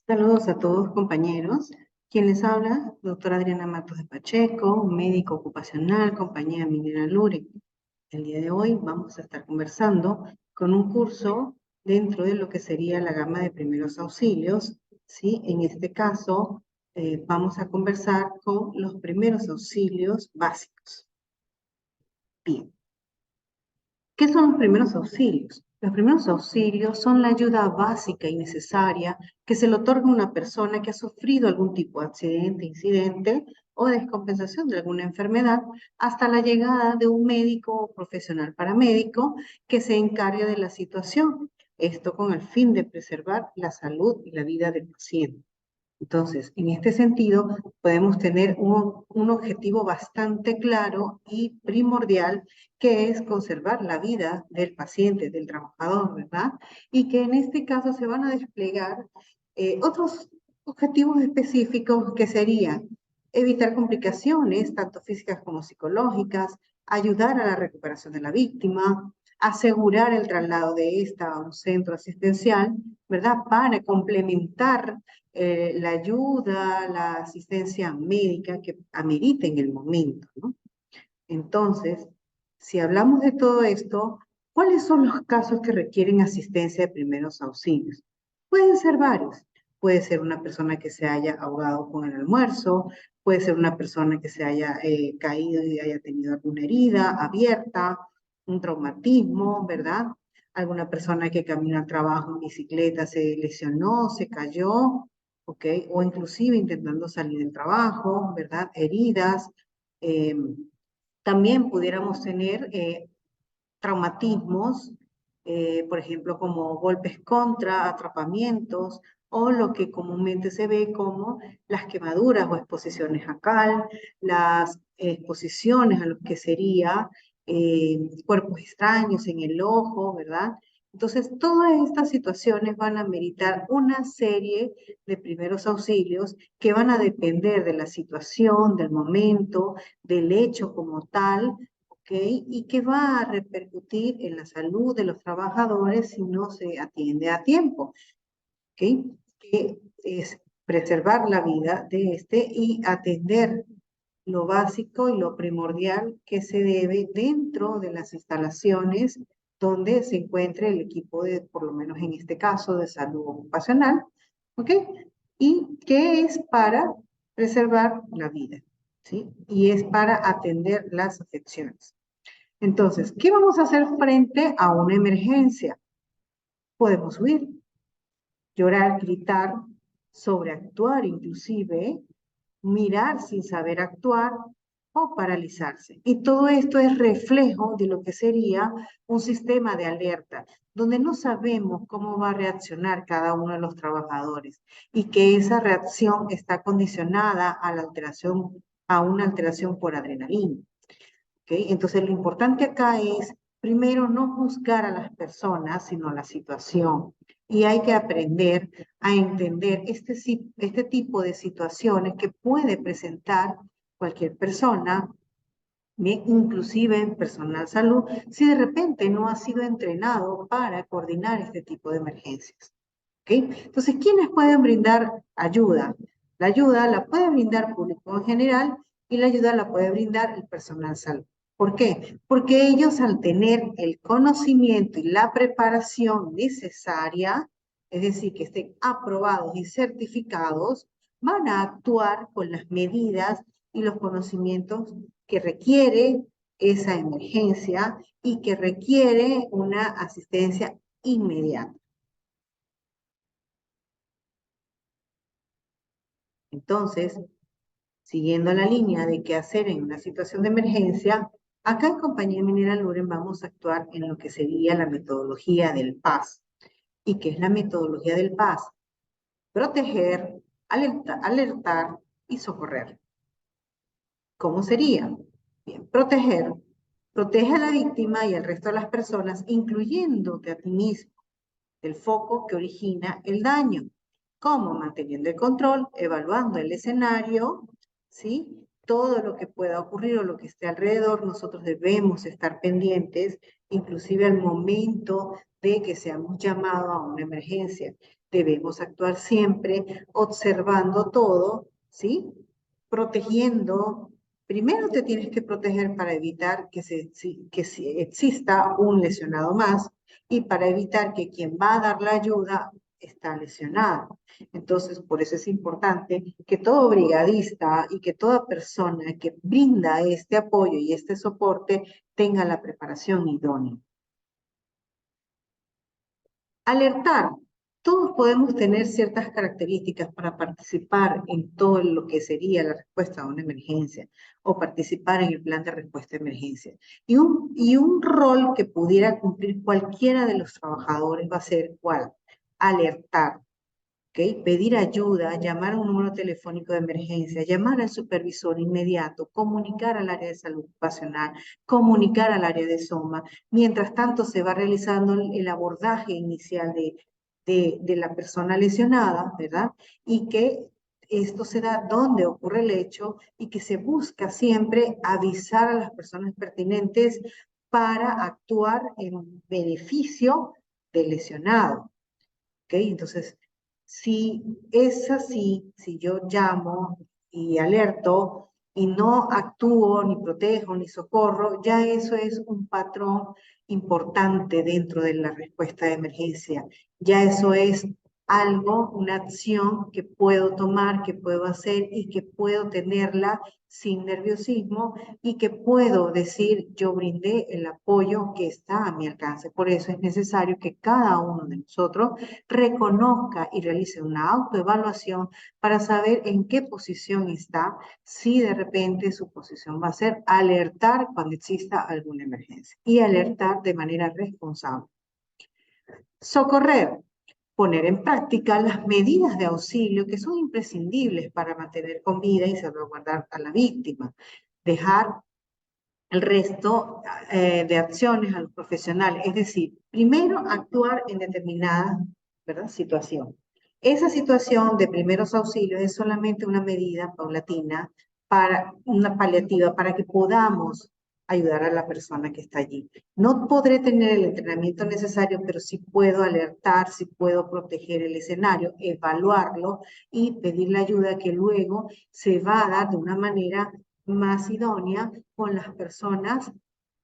Saludos a todos, compañeros. Quien les habla, doctora Adriana Matos de Pacheco, médico ocupacional, compañía minera Luren. El día de hoy vamos a estar conversando con un curso dentro de lo que sería la gama de primeros auxilios, ¿sí? En este caso, vamos a conversar con los primeros auxilios básicos. Bien. ¿Qué son los primeros auxilios? Los primeros auxilios son la ayuda básica y necesaria que se le otorga a una persona que ha sufrido algún tipo de accidente, incidente o descompensación de alguna enfermedad hasta la llegada de un médico o profesional paramédico que se encargue de la situación. Esto con el fin de preservar la salud y la vida del paciente. Entonces, en este sentido, podemos tener un objetivo bastante claro y primordial, que es conservar la vida del paciente, del trabajador, ¿verdad? Y que en este caso se van a desplegar otros objetivos específicos que serían evitar complicaciones, tanto físicas como psicológicas, ayudar a la recuperación de la víctima, asegurar el traslado de esta a un centro asistencial, ¿verdad? Para complementar la ayuda, la asistencia médica que amerite en el momento, ¿no? Entonces, si hablamos de todo esto, ¿cuáles son los casos que requieren asistencia de primeros auxilios? Pueden ser varios. Puede ser una persona que se haya ahogado con el almuerzo, puede ser una persona que se haya caído y haya tenido alguna herida abierta, un traumatismo, ¿verdad? Alguna persona que camina al trabajo en bicicleta se lesionó, se cayó, ¿ok? O inclusive intentando salir del trabajo, ¿verdad? Heridas. También pudiéramos tener traumatismos, por ejemplo, como golpes contra, atrapamientos, o lo que comúnmente se ve como las quemaduras o exposiciones a cal, las exposiciones a lo que sería cuerpos extraños en el ojo, ¿verdad? Entonces, todas estas situaciones van a meritar una serie de primeros auxilios que van a depender de la situación, del momento, del hecho como tal, ¿ok? Y que va a repercutir en la salud de los trabajadores si no se atiende a tiempo, ¿ok? Que es preservar la vida de este y atender lo básico y lo primordial que se debe dentro de las instalaciones donde se encuentre el equipo de, por lo menos en este caso, de salud ocupacional, ¿ok? Y que es para preservar la vida, ¿sí? Y es para atender las afecciones. Entonces, ¿qué vamos a hacer frente a una emergencia? Podemos huir, llorar, gritar, sobreactuar inclusive, mirar sin saber actuar o paralizarse. Y todo esto es reflejo de lo que sería un sistema de alerta, donde no sabemos cómo va a reaccionar cada uno de los trabajadores y que esa reacción está condicionada a la alteración, a una alteración por adrenalina. ¿Okay? Entonces, lo importante acá es, primero, no juzgar a las personas, sino a la situación. Y hay que aprender a entender este tipo de situaciones que puede presentar cualquier persona, inclusive personal salud, si de repente no ha sido entrenado para coordinar este tipo de emergencias. ¿Okay? Entonces, ¿quiénes pueden brindar ayuda? La ayuda la puede brindar público en general y la ayuda la puede brindar el personal salud. ¿Por qué? Porque ellos, al tener el conocimiento y la preparación necesaria, es decir, que estén aprobados y certificados, van a actuar con las medidas y los conocimientos que requiere esa emergencia y que requiere una asistencia inmediata. Entonces, siguiendo la línea de qué hacer en una situación de emergencia, acá en Compañía Minera Luren vamos a actuar en lo que sería la metodología del PAS. ¿Y qué es la metodología del PAS? Proteger, alertar y socorrer. ¿Cómo sería? Bien, proteger. Protege a la víctima y al resto de las personas, incluyéndote a ti mismo, del foco que origina el daño. ¿Cómo? Manteniendo el control, evaluando el escenario, ¿sí? Todo lo que pueda ocurrir o lo que esté alrededor, nosotros debemos estar pendientes, inclusive al momento de que seamos llamados a una emergencia. Debemos actuar siempre observando todo, ¿sí? Protegiendo. Primero te tienes que proteger para evitar que exista un lesionado más y para evitar que quien va a dar la ayuda está lesionado. Entonces, por eso es importante que todo brigadista y que toda persona que brinda este apoyo y este soporte tenga la preparación idónea. Alertar. Todos podemos tener ciertas características para participar en todo lo que sería la respuesta a una emergencia o participar en el plan de respuesta a emergencia. Y un rol que pudiera cumplir cualquiera de los trabajadores va a ser ¿cuál? Alertar. ¿Okay? Pedir ayuda, llamar a un número telefónico de emergencia, llamar al supervisor inmediato, comunicar al área de salud ocupacional, comunicar al área de SOMA. Mientras tanto se va realizando el abordaje inicial de la persona lesionada, ¿verdad? Y que esto se da donde ocurre el hecho y que se busca siempre avisar a las personas pertinentes para actuar en beneficio del lesionado. ¿Ok? Entonces, si es así, si yo llamo y alerto y no actúo, ni protejo, ni socorro, ya eso es un patrón importante dentro de la respuesta de emergencia. Ya eso es algo, una acción que puedo tomar, que puedo hacer y que puedo tenerla sin nerviosismo y que puedo decir yo brindé el apoyo que está a mi alcance. Por eso es necesario que cada uno de nosotros reconozca y realice una autoevaluación para saber en qué posición está, si de repente su posición va a ser alertar cuando exista alguna emergencia y alertar de manera responsable. Socorrer. Poner en práctica las medidas de auxilio que son imprescindibles para mantener con vida y salvaguardar a la víctima. Dejar el resto de acciones a los profesionales. Es decir, primero actuar en determinada, ¿verdad?, situación. Esa situación de primeros auxilios es solamente una medida paulatina, una paliativa para que podamos ayudar a la persona que está allí. No podré tener el entrenamiento necesario, pero sí puedo alertar, sí puedo proteger el escenario, evaluarlo y pedir la ayuda que luego se va a dar de una manera más idónea con las personas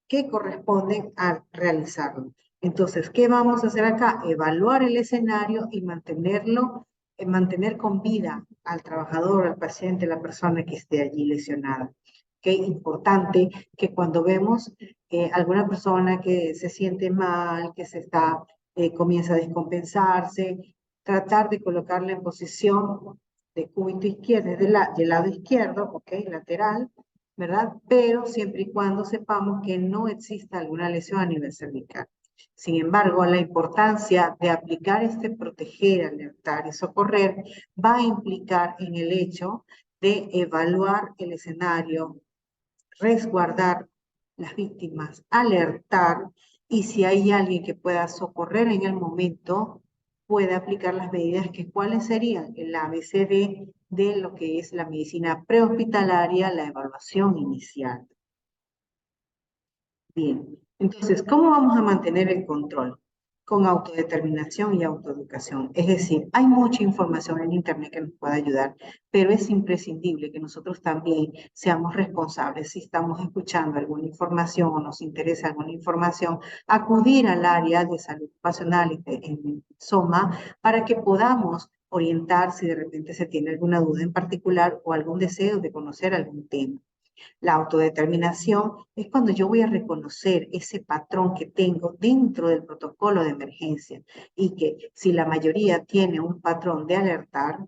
que corresponden a realizarlo. Entonces, ¿qué vamos a hacer acá? Evaluar el escenario y mantener con vida al trabajador, al paciente, la persona que esté allí lesionada. Qué importante que cuando vemos alguna persona que se siente mal, que comienza a descompensarse, tratar de colocarla en posición de cúbito izquierdo, del lado izquierdo, ¿ok? Lateral, ¿verdad? Pero siempre y cuando sepamos que no exista alguna lesión a nivel cervical. Sin embargo, la importancia de aplicar este proteger, alertar y socorrer va a implicar en el hecho de evaluar el escenario, resguardar las víctimas, alertar y si hay alguien que pueda socorrer en el momento, puede aplicar las medidas que cuáles serían el ABCD de lo que es la medicina prehospitalaria, la evaluación inicial. Bien, entonces, ¿cómo vamos a mantener el control? Con autodeterminación y autoeducación. Es decir, hay mucha información en Internet que nos puede ayudar, pero es imprescindible que nosotros también seamos responsables si estamos escuchando alguna información o nos interesa alguna información, acudir al área de salud ocupacional en SOMA para que podamos orientar si de repente se tiene alguna duda en particular o algún deseo de conocer algún tema. La autodeterminación es cuando yo voy a reconocer ese patrón que tengo dentro del protocolo de emergencia y que si la mayoría tiene un patrón de alertar,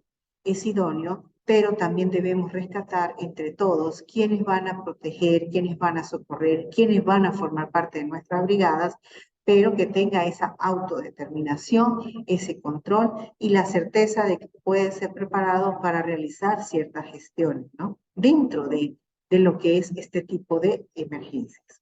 es idóneo, pero también debemos rescatar entre todos quiénes van a proteger, quiénes van a socorrer, quiénes van a formar parte de nuestras brigadas, pero que tenga esa autodeterminación, ese control y la certeza de que puede ser preparado para realizar ciertas gestiones, ¿no? Dentro de lo que es este tipo de emergencias.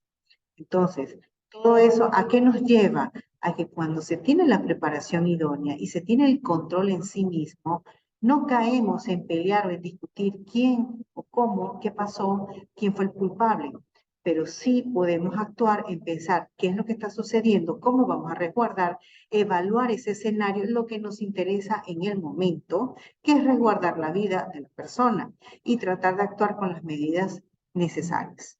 Entonces, todo eso, ¿a qué nos lleva? A que cuando se tiene la preparación idónea y se tiene el control en sí mismo, no caemos en pelear o en discutir quién o cómo, qué pasó, quién fue el culpable. pero sí podemos actuar en pensar qué es lo que está sucediendo, cómo vamos a resguardar, evaluar ese escenario, lo que nos interesa en el momento, que es resguardar la vida de la persona y tratar de actuar con las medidas necesarias.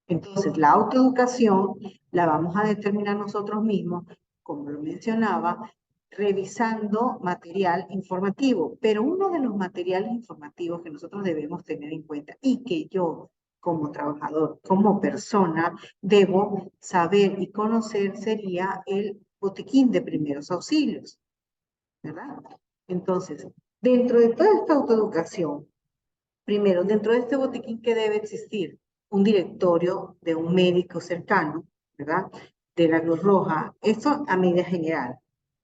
Entonces, la autoeducación la vamos a determinar nosotros mismos, como lo mencionaba, revisando material informativo. Pero uno de los materiales informativos que nosotros debemos tener en cuenta y que yo, como trabajador, como persona, debo saber y conocer sería el botiquín de primeros auxilios, ¿verdad? Entonces, dentro de toda esta autoeducación, primero, dentro de este botiquín que debe existir un directorio de un médico cercano, ¿verdad? De la Cruz Roja, eso a medida general.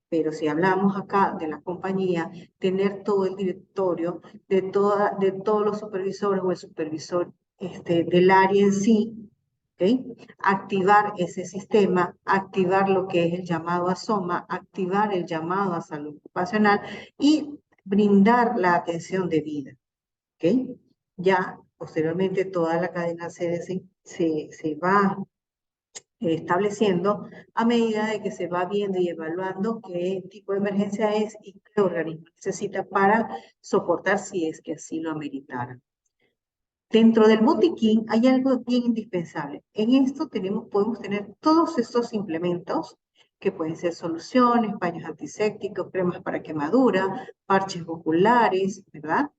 Pero si hablamos acá de la compañía, tener todo el directorio de todos los supervisores o el supervisor del área en sí, ¿okay? Activar ese sistema, activar lo que es el llamado a SOMA, activar el llamado a salud ocupacional y brindar la atención debida. ¿Okay? Ya posteriormente toda la cadena se va estableciendo a medida de que se va viendo y evaluando qué tipo de emergencia es y qué organismo necesita para soportar si es que así lo ameritara. Dentro del botiquín hay algo bien indispensable. En esto podemos tener todos estos implementos que pueden ser soluciones, paños antisépticos, cremas para quemadura, parches oculares, ¿verdad?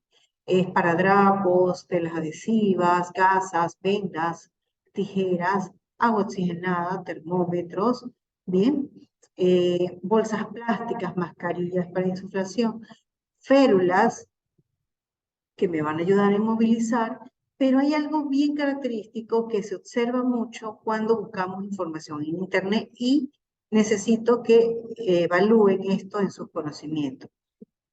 Esparadrapos, telas adhesivas, gasas, vendas, tijeras, agua oxigenada, termómetros, ¿bien? Bolsas plásticas, mascarillas para insuflación, férulas que me van a ayudar a inmovilizar, pero hay algo bien característico que se observa mucho cuando buscamos información en Internet y necesito que evalúen esto en sus conocimientos.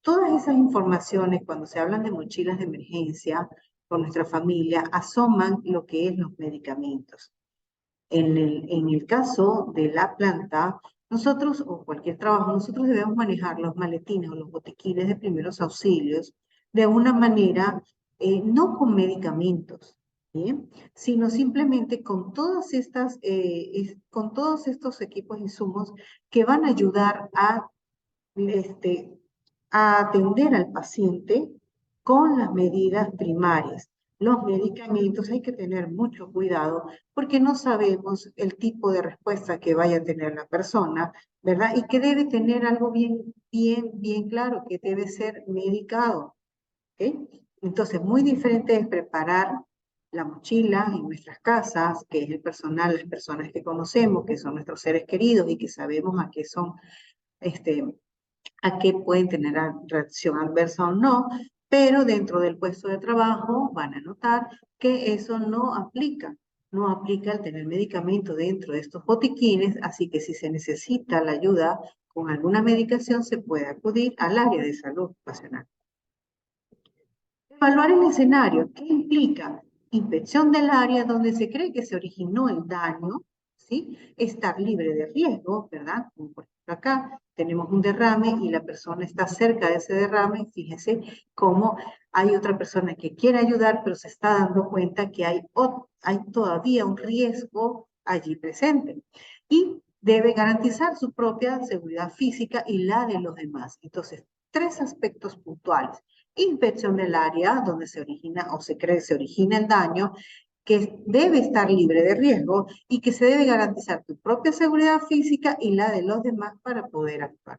Todas esas informaciones, cuando se hablan de mochilas de emergencia con nuestra familia, asoman lo que es los medicamentos. En el caso de la planta, nosotros, o cualquier trabajo, nosotros debemos manejar los maletines o los botiquines de primeros auxilios de una manera, no con medicamentos, ¿bien? Sino simplemente con con todos estos equipos e insumos que van a ayudar este, a atender al paciente con las medidas primarias. Los medicamentos hay que tener mucho cuidado porque no sabemos el tipo de respuesta que vaya a tener la persona, ¿verdad? Y que debe tener algo bien claro, que debe ser medicado, ¿ok? Entonces, muy diferente es preparar la mochila en nuestras casas, que es el personal, las personas que conocemos, que son nuestros seres queridos y que sabemos a qué son, a qué pueden tener reacción adversa o no, pero dentro del puesto de trabajo van a notar que eso no aplica. No aplica el tener medicamento dentro de estos botiquines, así que si se necesita la ayuda con alguna medicación, se puede acudir al área de salud ocupacional. Evaluar el escenario. ¿Qué implica? Inspección del área donde se cree que se originó el daño, ¿sí? Estar libre de riesgo, ¿verdad? Como por ejemplo acá tenemos un derrame y la persona está cerca de ese derrame. Fíjense cómo hay otra persona que quiere ayudar, pero se está dando cuenta que hay todavía un riesgo allí presente. Y debe garantizar su propia seguridad física y la de los demás. Entonces, 3 aspectos puntuales. Inspección del área donde se origina o se cree se origina el daño, que debe estar libre de riesgo y que se debe garantizar tu propia seguridad física y la de los demás para poder actuar.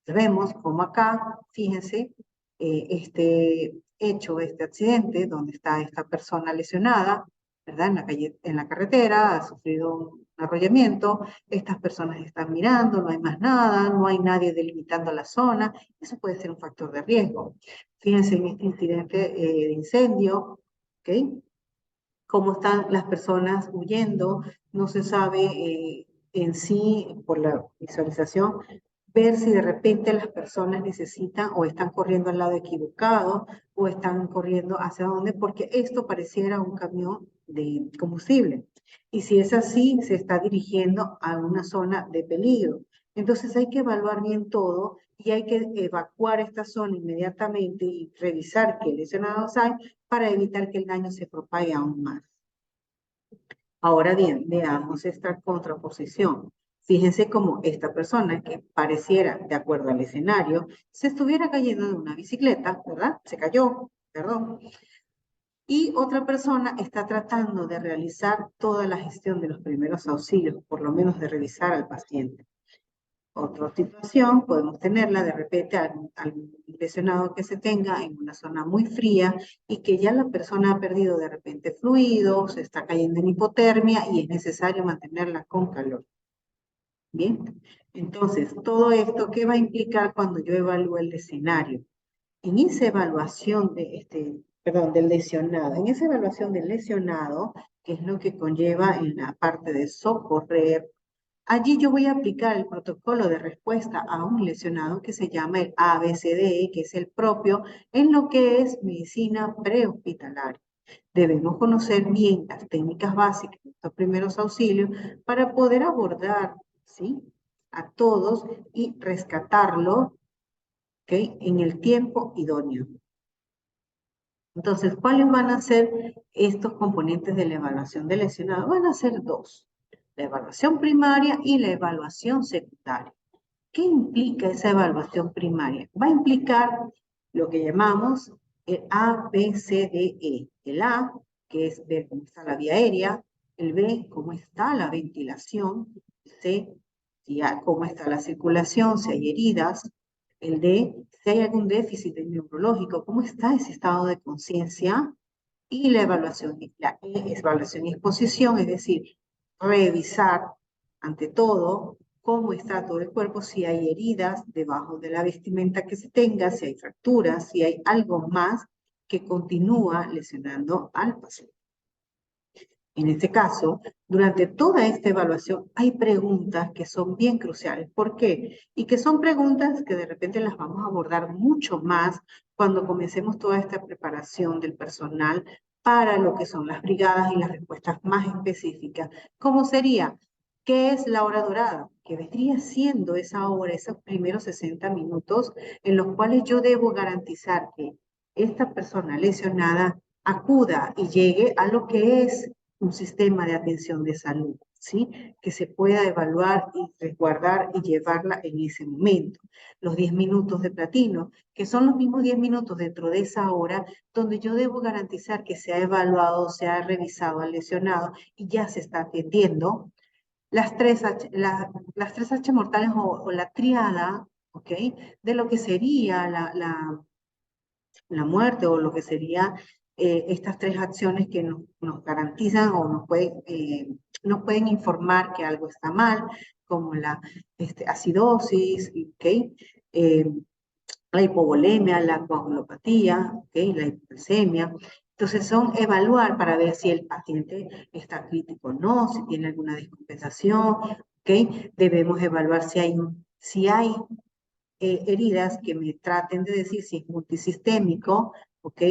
Vemos como acá, fíjense, este accidente donde está esta persona lesionada, ¿verdad? En la carretera, ha sufrido un arrollamiento, estas personas están mirando, no hay más nada, no hay nadie delimitando la zona, eso puede ser un factor de riesgo. Fíjense en este incidente de incendio, ¿ok? Cómo están las personas huyendo, no se sabe en sí, por la visualización, ver si de repente las personas necesitan o están corriendo al lado equivocado o están corriendo hacia dónde, porque esto pareciera un camión de combustible. Y si es así, se está dirigiendo a una zona de peligro. Entonces hay que evaluar bien todo y hay que evacuar esta zona inmediatamente y revisar qué lesionados hay para evitar que el daño se propague aún más. Ahora bien, veamos esta contraposición. Fíjense cómo esta persona que pareciera, de acuerdo al escenario, se estuviera cayendo de una bicicleta, ¿verdad? Se cayó, perdón. Y otra persona está tratando de realizar toda la gestión de los primeros auxilios, por lo menos de revisar al paciente. Otra situación, podemos tenerla de repente al lesionado que se tenga en una zona muy fría y que ya la persona ha perdido de repente fluidos, se está cayendo en hipotermia y es necesario mantenerla con calor. Bien, entonces, todo esto, ¿qué va a implicar cuando yo evalúo el escenario? En esa evaluación del lesionado, en esa evaluación del lesionado, que es lo que conlleva en la parte de socorrer, allí yo voy a aplicar el protocolo de respuesta a un lesionado que se llama el ABCDE, que es el propio en lo que es medicina prehospitalaria. Debemos conocer bien las técnicas básicas de estos primeros auxilios para poder abordar, ¿sí?, a todos y rescatarlo, ¿okay?, en el tiempo idóneo. Entonces, ¿cuáles van a ser estos componentes de la evaluación del lesionado? Van a ser dos: la evaluación primaria y la evaluación secundaria. ¿Qué implica esa evaluación primaria? Va a implicar lo que llamamos el ABCDE. El A, que es ver cómo está la vía aérea; el B, cómo está la ventilación; el C, cómo está la circulación, si hay heridas; el D, si hay algún déficit neurológico, cómo está ese estado de conciencia; y la evaluación, la E es evaluación y exposición, es decir, revisar ante todo cómo está todo el cuerpo, si hay heridas debajo de la vestimenta que se tenga, si hay fracturas, si hay algo más que continúa lesionando al paciente. En este caso, durante toda esta evaluación hay preguntas que son bien cruciales. ¿Por qué? Y que son preguntas que de repente las vamos a abordar mucho más cuando comencemos toda esta preparación del personal para lo que son las brigadas y las respuestas más específicas. ¿Cómo sería? ¿Qué es la hora dorada? Que vendría siendo esa hora, esos primeros 60 minutos en los cuales yo debo garantizar que esta persona lesionada acuda y llegue a lo que es un sistema de atención de salud, ¿sí?, que se pueda evaluar y resguardar y llevarla en ese momento. Los 10 minutos de platino, que son los mismos 10 minutos dentro de esa hora donde yo debo garantizar que se ha evaluado, se ha revisado al lesionado y ya se está atendiendo. Las 3H, las 3H mortales o la triada, ¿ok?, de lo que sería la muerte o lo que sería estas tres acciones que nos garantizan o nos pueden informar que algo está mal, como la acidosis, ¿okay?, la hipovolemia, la coagulopatía, ¿okay?, la hipersemia. Entonces son evaluar para ver si el paciente está crítico o no, si tiene alguna descompensación, ¿okay? Debemos evaluar si hay heridas que me traten de decir si es multisistémico, ¿ok?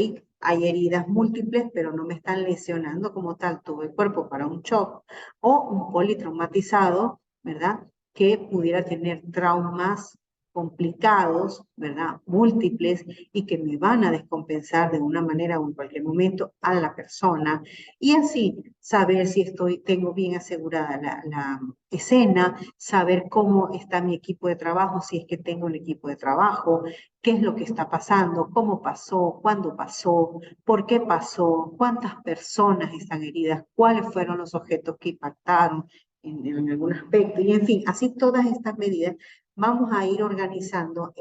Hay heridas múltiples, pero no me están lesionando como tal todo el cuerpo para un shock, o un politraumatizado, ¿verdad?, que pudiera tener traumas complicados, ¿verdad?, múltiples, y que me van a descompensar de una manera o en cualquier momento a la persona. Y así, saber si tengo bien asegurada la escena, saber cómo está mi equipo de trabajo, si es que tengo un equipo de trabajo, qué es lo que está pasando, cómo pasó, cuándo pasó, por qué pasó, cuántas personas están heridas, cuáles fueron los objetos que impactaron en algún aspecto, y en fin, así todas estas medidas vamos a ir organizando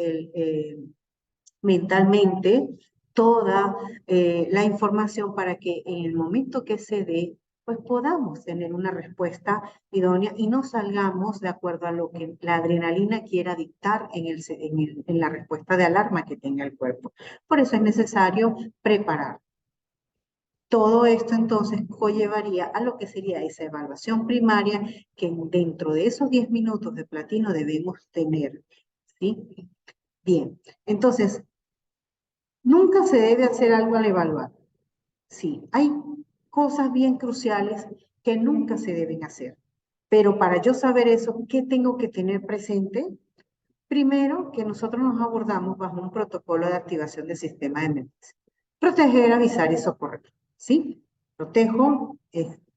mentalmente toda la información para que en el momento que se dé, pues podamos tener una respuesta idónea y no salgamos de acuerdo a lo que la adrenalina quiera dictar en la respuesta de alarma que tenga el cuerpo. Por eso es necesario preparar. Todo esto entonces conllevaría a lo que sería esa evaluación primaria que dentro de esos 10 minutos de platino debemos tener, ¿sí? Bien, entonces, nunca se debe hacer algo al evaluar. Sí, hay cosas bien cruciales que nunca se deben hacer. Pero para yo saber eso, ¿qué tengo que tener presente? Primero, que nosotros nos abordamos bajo un protocolo de activación del sistema de emergencia. Proteger, avisar y socorrer, ¿sí? Protejo,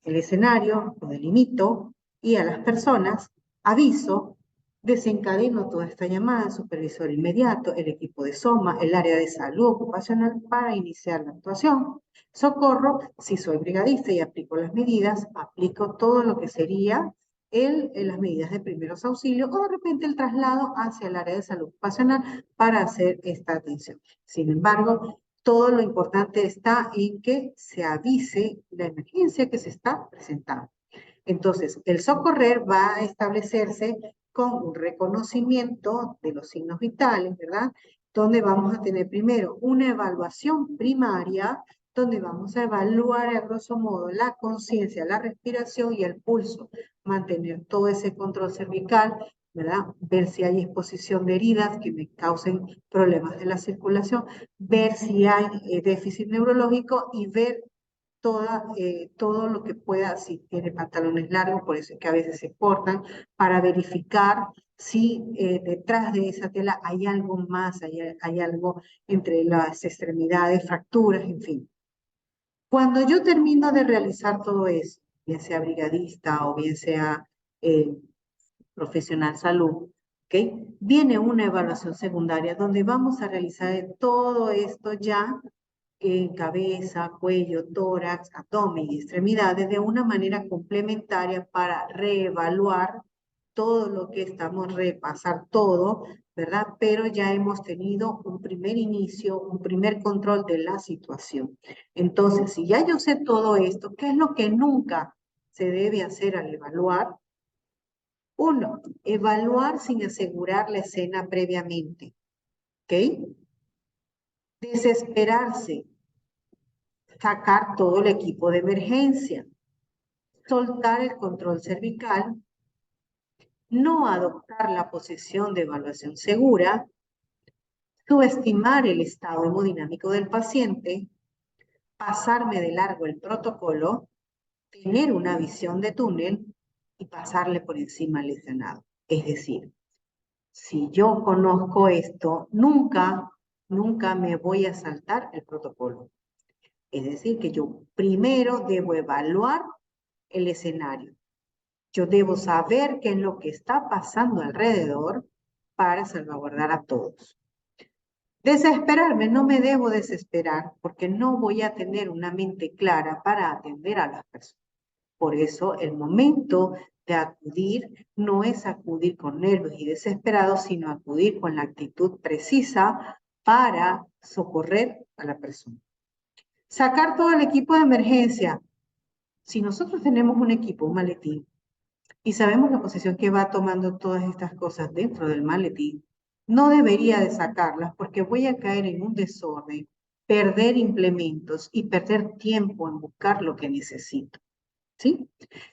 el escenario, lo delimito, y a las personas aviso, desencadeno toda esta llamada, el supervisor inmediato, el equipo de SOMA, el área de salud ocupacional para iniciar la actuación. Socorro, si soy brigadista y aplico las medidas, aplico todo lo que sería las medidas de primeros auxilios o de repente el traslado hacia el área de salud ocupacional para hacer esta atención. Sin embargo, todo lo importante está en que se avise la emergencia que se está presentando. Entonces, el socorrer va a establecerse con un reconocimiento de los signos vitales, ¿verdad? Donde vamos a tener primero una evaluación primaria, donde vamos a evaluar a grosso modo la conciencia, la respiración y el pulso, mantener todo ese control cervical, ¿verdad? Ver si hay exposición de heridas que me causen problemas de la circulación, ver si hay déficit neurológico y ver todo lo que pueda, si tiene pantalones largos, por eso es que a veces se cortan, para verificar si detrás de esa tela hay algo más, hay algo entre las extremidades, fracturas, en fin. Cuando yo termino de realizar todo eso, bien sea brigadista o bien sea eh, profesional salud, ¿ok? Viene una evaluación secundaria donde vamos a realizar todo esto ya en cabeza, cuello, tórax, abdomen y extremidades de una manera complementaria para reevaluar todo lo que estamos, repasar todo, ¿verdad? Pero ya hemos tenido un primer inicio, un primer control de la situación. Entonces, si ya yo sé todo esto, ¿qué es lo que nunca se debe hacer al evaluar? Uno, evaluar sin asegurar la escena previamente, ¿ok? Desesperarse, sacar todo el equipo de emergencia, soltar el control cervical, no adoptar la posición de evaluación segura, subestimar el estado hemodinámico del paciente, pasarme de largo el protocolo, tener una visión de túnel y pasarle por encima al lesionado. Es decir, si yo conozco esto, nunca me voy a saltar el protocolo. Es decir, que yo primero debo evaluar el escenario. Yo debo saber qué es lo que está pasando alrededor para salvaguardar a todos. Desesperarme, no me debo desesperar porque no voy a tener una mente clara para atender a las personas. Por eso el momento de acudir no es acudir con nervios y desesperados, sino acudir con la actitud precisa para socorrer a la persona. Sacar todo el equipo de emergencia. Si nosotros tenemos un equipo, un maletín, y sabemos la posición que va tomando todas estas cosas dentro del maletín, no debería de sacarlas porque voy a caer en un desorden, perder implementos y perder tiempo en buscar lo que necesito. ¿Sí?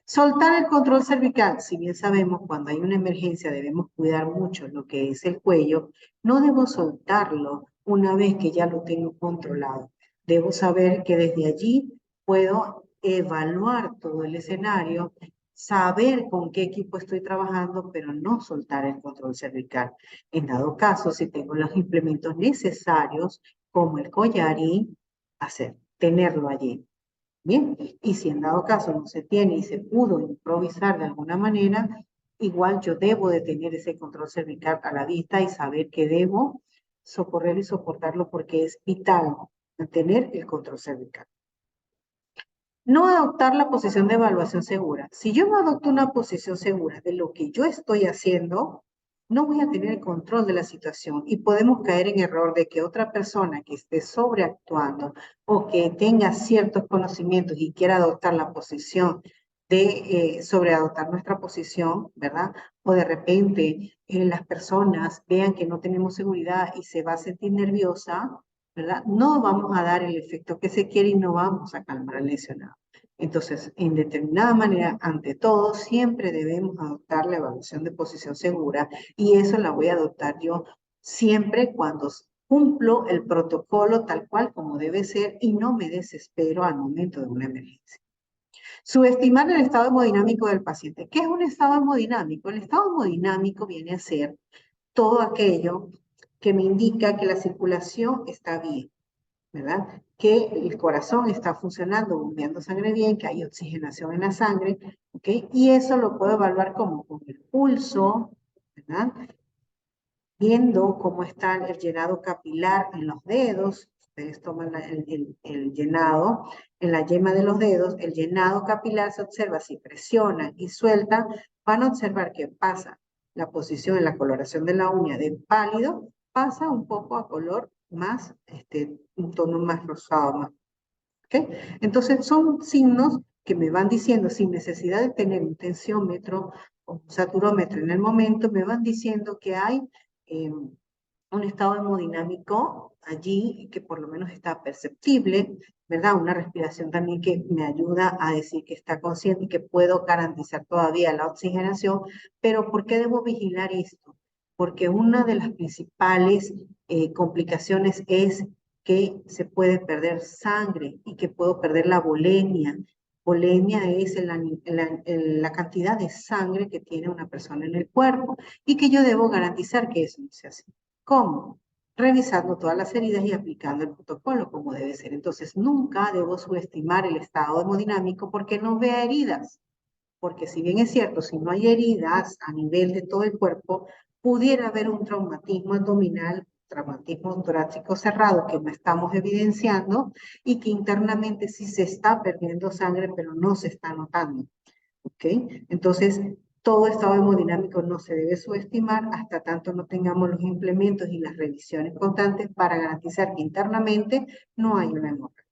Soltar el control cervical, si bien sabemos cuando hay una emergencia debemos cuidar mucho lo que es el cuello, no debo soltarlo una vez que ya lo tengo controlado. Debo saber que desde allí puedo evaluar todo el escenario, saber con qué equipo estoy trabajando, pero no soltar el control cervical. En dado caso, si tengo los implementos necesarios, como el collarín, tenerlo allí. Bien, y si en dado caso no se tiene y se pudo improvisar de alguna manera, igual yo debo de tener ese control cervical a la vista y saber que debo socorrer y soportarlo porque es vital mantener el control cervical. No adoptar la posición de evaluación segura. Si yo no adopto una posición segura de lo que yo estoy haciendo, no voy a tener el control de la situación y podemos caer en error de que otra persona que esté sobreactuando o que tenga ciertos conocimientos y quiera adoptar la posición de sobreadoptar nuestra posición, ¿verdad? O de repente las personas vean que no tenemos seguridad y se va a sentir nerviosa, ¿verdad? No vamos a dar el efecto que se quiere y no vamos a calmar al lesionado. Entonces, en determinada manera, ante todo, siempre debemos adoptar la evaluación de posición segura y eso la voy a adoptar yo siempre cuando cumplo el protocolo tal cual como debe ser y no me desespero al momento de una emergencia. Subestimar el estado hemodinámico del paciente. ¿Qué es un estado hemodinámico? El estado hemodinámico viene a ser todo aquello que me indica que la circulación está bien, ¿verdad? Que el corazón está funcionando, bombeando sangre bien, que hay oxigenación en la sangre, ¿ok? Y eso lo puedo evaluar como con el pulso, ¿verdad? Viendo cómo está el llenado capilar en los dedos. Ustedes toman el llenado en la yema de los dedos, el llenado capilar se observa si presionan y sueltan, van a observar que pasa la posición en la coloración de la uña de pálido, pasa un poco a color más, un tono más rosado, más, ¿ok? Entonces son signos que me van diciendo, sin necesidad de tener un tensiómetro o un saturómetro en el momento, me van diciendo que hay un estado hemodinámico allí que por lo menos está perceptible, ¿verdad? Una respiración también que me ayuda a decir que está consciente y que puedo garantizar todavía la oxigenación, pero ¿por qué debo vigilar esto? Porque una de las principales complicaciones es que se puede perder sangre y que puedo perder la volemia. Volemia es la cantidad de sangre que tiene una persona en el cuerpo y que yo debo garantizar que eso no sea así. ¿Cómo? Revisando todas las heridas y aplicando el protocolo como debe ser. Entonces, nunca debo subestimar el estado hemodinámico porque no vea heridas. Porque si bien es cierto, si no hay heridas a nivel de todo el cuerpo, pudiera haber un traumatismo abdominal, traumatismo torácico cerrado que no estamos evidenciando y que internamente sí se está perdiendo sangre, pero no se está notando. ¿Ok? Entonces, todo estado hemodinámico no se debe subestimar hasta tanto no tengamos los implementos y las revisiones constantes para garantizar que internamente no hay una hemorragia.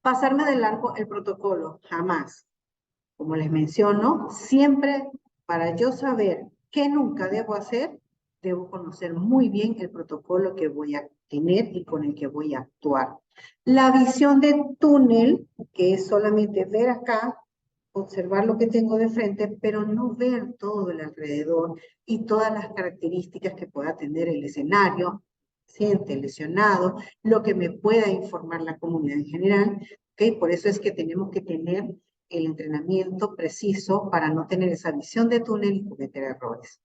Pasarme de largo el protocolo, jamás. Como les menciono, siempre para yo saber qué nunca debo hacer, debo conocer muy bien el protocolo que voy a tener y con el que voy a actuar. La visión de túnel, que es solamente ver acá, observar lo que tengo de frente, pero no ver todo el alrededor y todas las características que pueda tener el escenario, paciente, lesionado, lo que me pueda informar la comunidad en general. ¿Okay? Por eso es que tenemos que tener el entrenamiento preciso para no tener esa visión de túnel y cometer errores.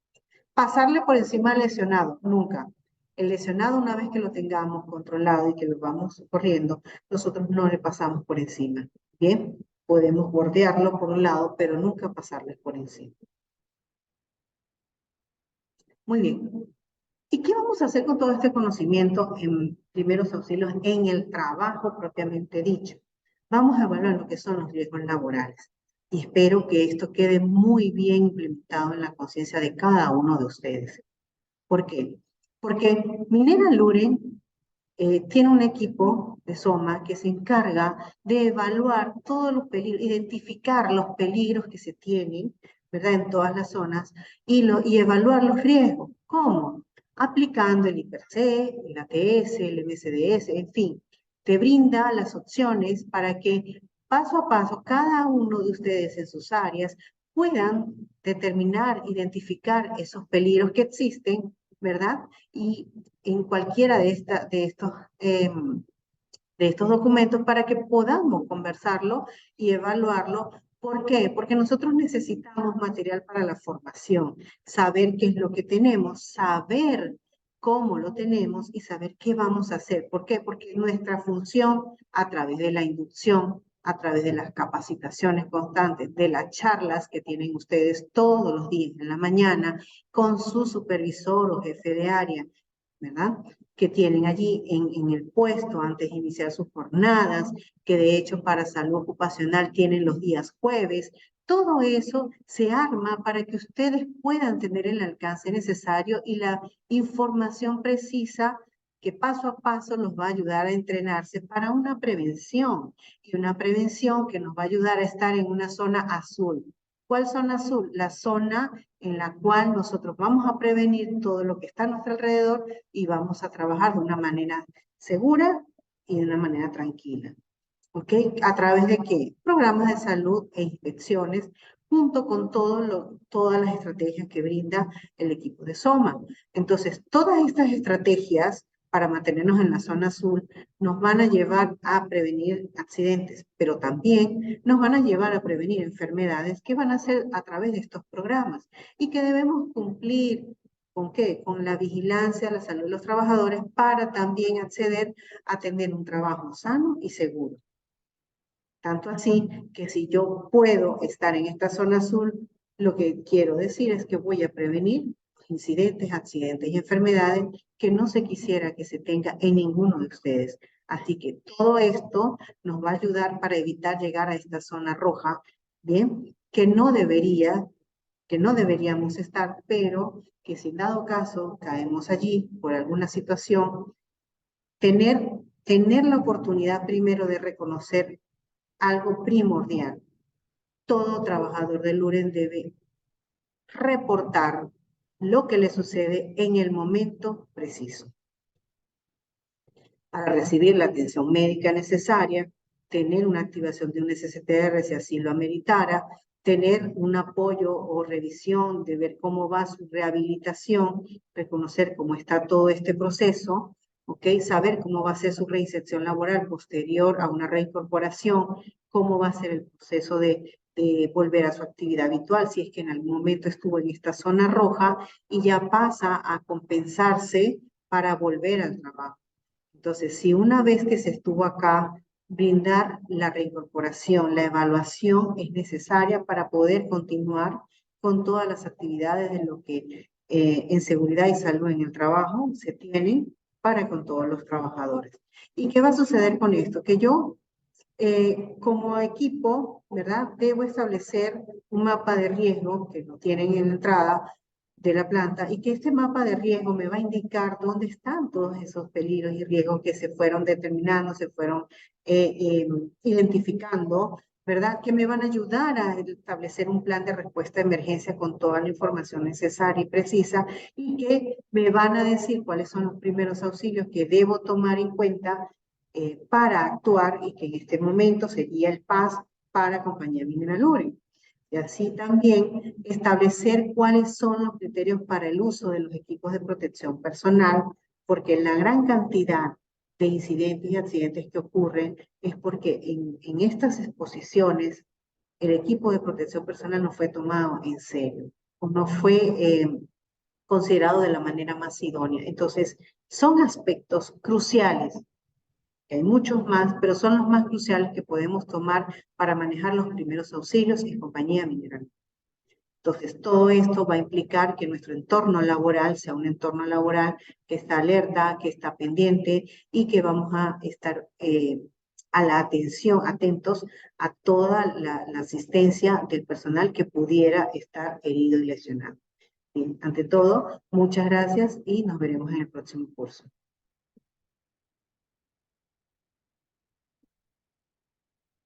Pasarle por encima al lesionado, nunca. El lesionado, una vez que lo tengamos controlado y que lo vamos corriendo, nosotros no le pasamos por encima. Bien, podemos bordearlo por un lado, pero nunca pasarles por encima. Muy bien. ¿Y qué vamos a hacer con todo este conocimiento en primeros auxilios en el trabajo propiamente dicho? Vamos a evaluar lo que son los riesgos laborales. Y espero que esto quede muy bien implementado en la conciencia de cada uno de ustedes. ¿Por qué? Porque Minera Luren tiene un equipo de SOMA que se encarga de evaluar todos los peligros, identificar los peligros que se tienen, ¿verdad? En todas las zonas y evaluar los riesgos. ¿Cómo? Aplicando el IPRC, el ATS, el MSDS, en fin, te brinda las opciones para que paso a paso cada uno de ustedes en sus áreas puedan determinar, identificar esos peligros que existen, ¿verdad? Y en cualquiera de estos documentos para que podamos conversarlo y evaluarlo. ¿Por qué? Porque nosotros necesitamos material para la formación, saber qué es lo que tenemos, saber cómo lo tenemos y saber qué vamos a hacer. ¿Por qué? Porque nuestra función a través de la inducción, a través de las capacitaciones constantes, de las charlas que tienen ustedes todos los días en la mañana con su supervisor o jefe de área, ¿verdad? Que tienen allí en el puesto antes de iniciar sus jornadas, que de hecho para salud ocupacional tienen los días jueves. Todo eso se arma para que ustedes puedan tener el alcance necesario y la información precisa que paso a paso los va a ayudar a entrenarse para una prevención y una prevención que nos va a ayudar a estar en una zona azul. ¿Cuál zona azul? La zona en la cual nosotros vamos a prevenir todo lo que está a nuestro alrededor y vamos a trabajar de una manera segura y de una manera tranquila. ¿Ok? ¿A través de qué? Programas de salud e inspecciones, junto con todas las estrategias que brinda el equipo de SOMA. Entonces, todas estas estrategias para mantenernos en la zona azul nos van a llevar a prevenir accidentes, pero también nos van a llevar a prevenir enfermedades que van a ser a través de estos programas y que debemos cumplir ¿Con qué? Con la vigilancia a la salud de los trabajadores para también acceder a tener un trabajo sano y seguro. Tanto así que si yo puedo estar en esta zona azul, lo que quiero decir es que voy a prevenir incidentes, accidentes y enfermedades que no se quisiera que se tenga en ninguno de ustedes. Así que todo esto nos va a ayudar para evitar llegar a esta zona roja, ¿bien? Que no deberíamos estar, pero que si en dado caso caemos allí por alguna situación, tener la oportunidad primero de reconocer algo primordial. Todo trabajador del LUREN debe reportar lo que le sucede en el momento preciso para recibir la atención médica necesaria, tener una activación de un SSTR si así lo ameritara, tener un apoyo o revisión de ver cómo va su rehabilitación, reconocer cómo está todo este proceso, ¿okay? Saber cómo va a ser su reinserción laboral posterior a una reincorporación, cómo va a ser el proceso de volver a su actividad habitual, si es que en algún momento estuvo en esta zona roja y ya pasa a compensarse para volver al trabajo. Entonces, si una vez que se estuvo acá, brindar la reincorporación, la evaluación es necesaria para poder continuar con todas las actividades de lo que en seguridad y salud en el trabajo se tienen para con todos los trabajadores. ¿Y qué va a suceder con esto? Que yo, como equipo, ¿verdad? Debo establecer un mapa de riesgo que lo tienen en la entrada de la planta y que este mapa de riesgo me va a indicar dónde están todos esos peligros y riesgos que se fueron determinando, se fueron identificando, ¿verdad? Que me van a ayudar a establecer un plan de respuesta de emergencia con toda la información necesaria y precisa y que me van a decir cuáles son los primeros auxilios que debo tomar en cuenta para actuar y que en este momento sería el PAS para Compañía Minera LUREN. Y así también establecer cuáles son los criterios para el uso de los equipos de protección personal, porque la gran cantidad de incidentes y accidentes que ocurren es porque en estas exposiciones el equipo de protección personal no fue tomado en serio o no fue considerado de la manera más idónea. Entonces, son aspectos cruciales. Hay muchos más, pero son los más cruciales que podemos tomar para manejar los primeros auxilios en compañía mineral. Entonces, todo esto va a implicar que nuestro entorno laboral sea un entorno laboral que está alerta, que está pendiente y que vamos a estar a la atención, atentos a toda la asistencia del personal que pudiera estar herido y lesionado. Bien, ante todo, muchas gracias y nos veremos en el próximo curso.